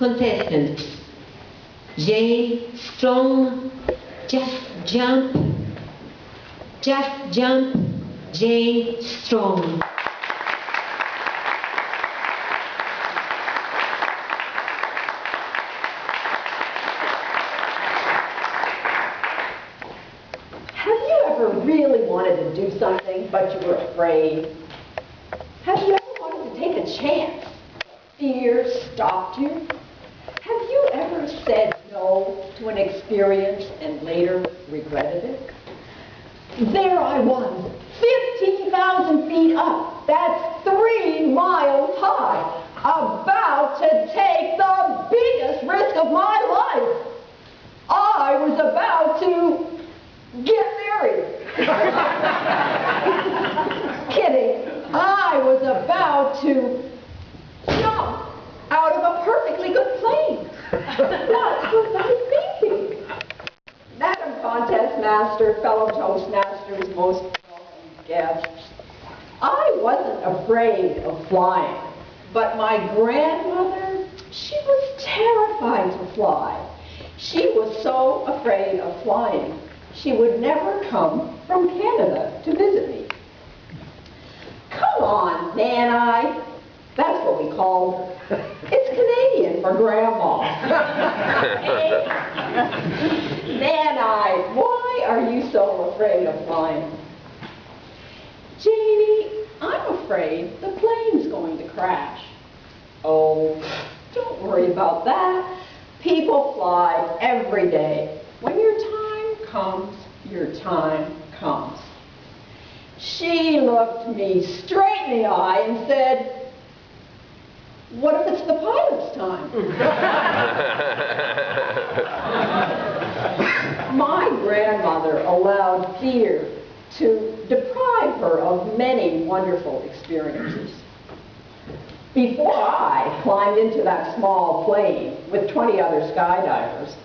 Contestants, Jane Strong, just jump, Jane Strong. Have you ever really wanted to do something, but you were afraid? Have you ever wanted to take a chance? Fear stopped you? Have you ever said no to an experience and later regretted it? There I was, 15,000 feet up, that's 3 miles high, about to take the biggest risk of my life. I was about to get married. Kidding. I was about to jump out of a perfectly good plane. What was I thinking? Madam Contest Master, fellow Toastmasters, most welcome guests. I wasn't afraid of flying, but my grandmother, she was terrified to fly. She was so afraid of flying, she would never come from Canada to visit me. Come on, Nan-I. That's what we called her. It's Canadian for Grandma. Hey, Nan-I, why are you so afraid of flying? Janie, I'm afraid the plane's going to crash. Oh, don't worry about that. People fly every day. When your time comes, your time comes. She looked me straight in the eye and said, what if it's the pilot's time? My grandmother allowed fear to deprive her of many wonderful experiences. Before I climbed into that small plane with 20 other skydivers,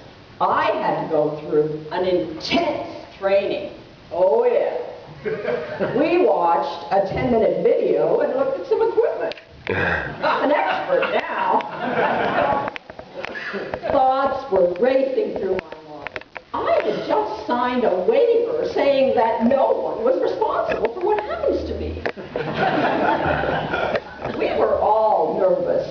I had to go through an intense training. Oh yeah. We watched a 10-minute video and looked at some equipment. I'm an expert now. Thoughts were racing through my mind. I had just signed a waiver saying that no one was responsible for what happens to me. We were all nervous,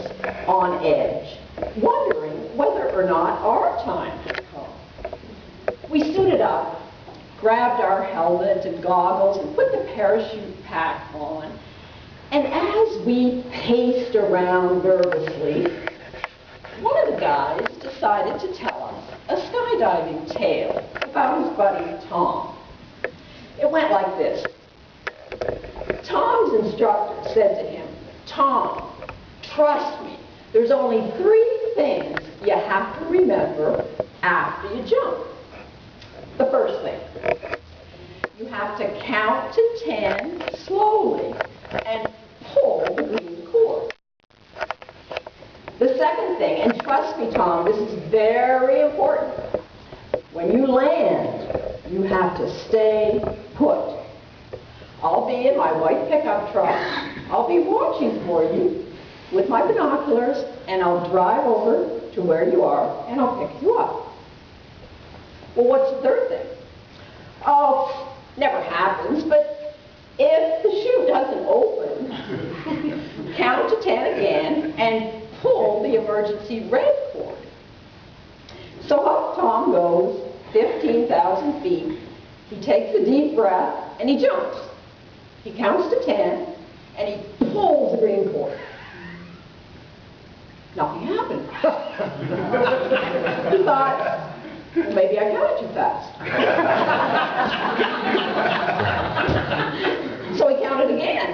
on edge, wondering whether or not our time had come. We suited up, grabbed our helmet and goggles, and put the parachute pack on. And as we paced around nervously, one of the guys decided to tell us a skydiving tale about his buddy Tom. It went like this. Tom's instructor said to him, Tom, trust me, there's only 3 things you have to remember after you jump. The first thing, you have to count to 10 slowly and pull the green cord. The second thing, and trust me, Tom, this is very important. When you land, you have to stay put. I'll be in my white pickup truck. I'll be watching for you with my binoculars, and I'll drive over to where you are, and I'll pick you up. Well, what's the third thing? Oh, never happens, but if the chute doesn't open, count to 10 again and pull the emergency red cord. So up Tom goes, 15,000 feet. He takes a deep breath and he jumps. He counts to 10 and he pulls the green cord. Nothing happened. He thought, well, maybe I counted too fast. So he counted again,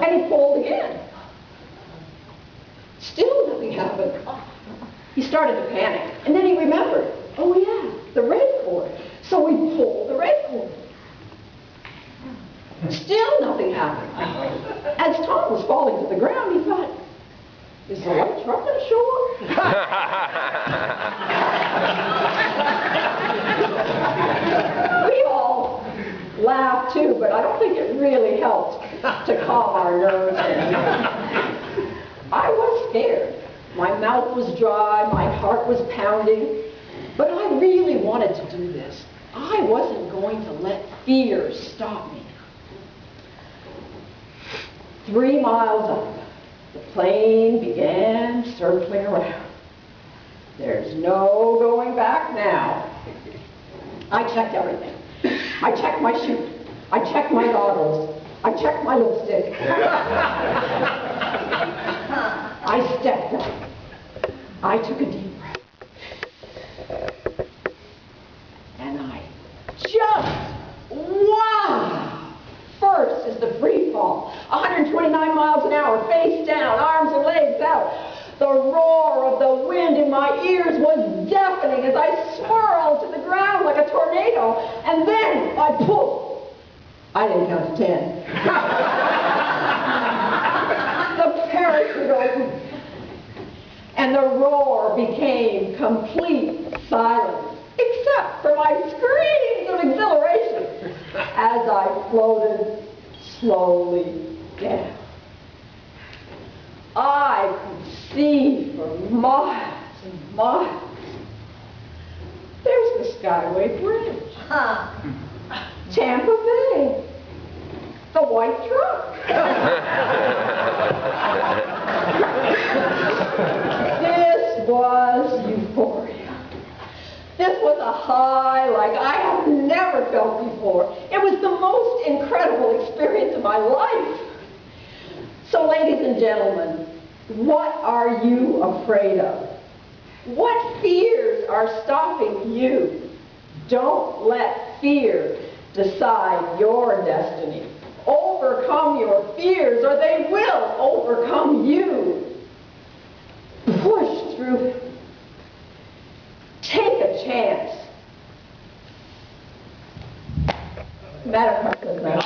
and he pulled again. Still nothing happened. He started to panic, and then he remembered, oh yeah, the red cord. So he pulled the red cord. Still nothing happened. As Tom was falling to the ground, he thought, is the white truck going to show up? We all laughed too, but I don't think it really helped to calm our nerves. I was scared. My mouth was dry, my heart was pounding, but I really wanted to do this. I wasn't going to let fear stop me. 3 miles up, the plane began circling around. There's no going back now. I checked everything. I checked my chute. I checked my goggles. I checked my lipstick. I stepped up. I took a deep breath. And I jumped. Wow! First is the free fall. 129 miles an hour, face down, arms and legs out. The roar of the wind in my ears was deafening as I swirled to the ground like a tornado. And then I pulled. I didn't count to 10. The parachute opened. And the roar became complete silence, except for my screams of exhilaration as I floated slowly down. I could see for miles and miles. There's the Skyway Bridge. Tampa Bay. The white truck. This was euphoria. This was a high like I have never felt before. It was the most incredible experience of my life. So, ladies and gentlemen, what are you afraid of? What fears are stopping you? Don't let fear decide your destiny. Overcome your fears or they will overcome you. Push through it. Take a chance. Madam President.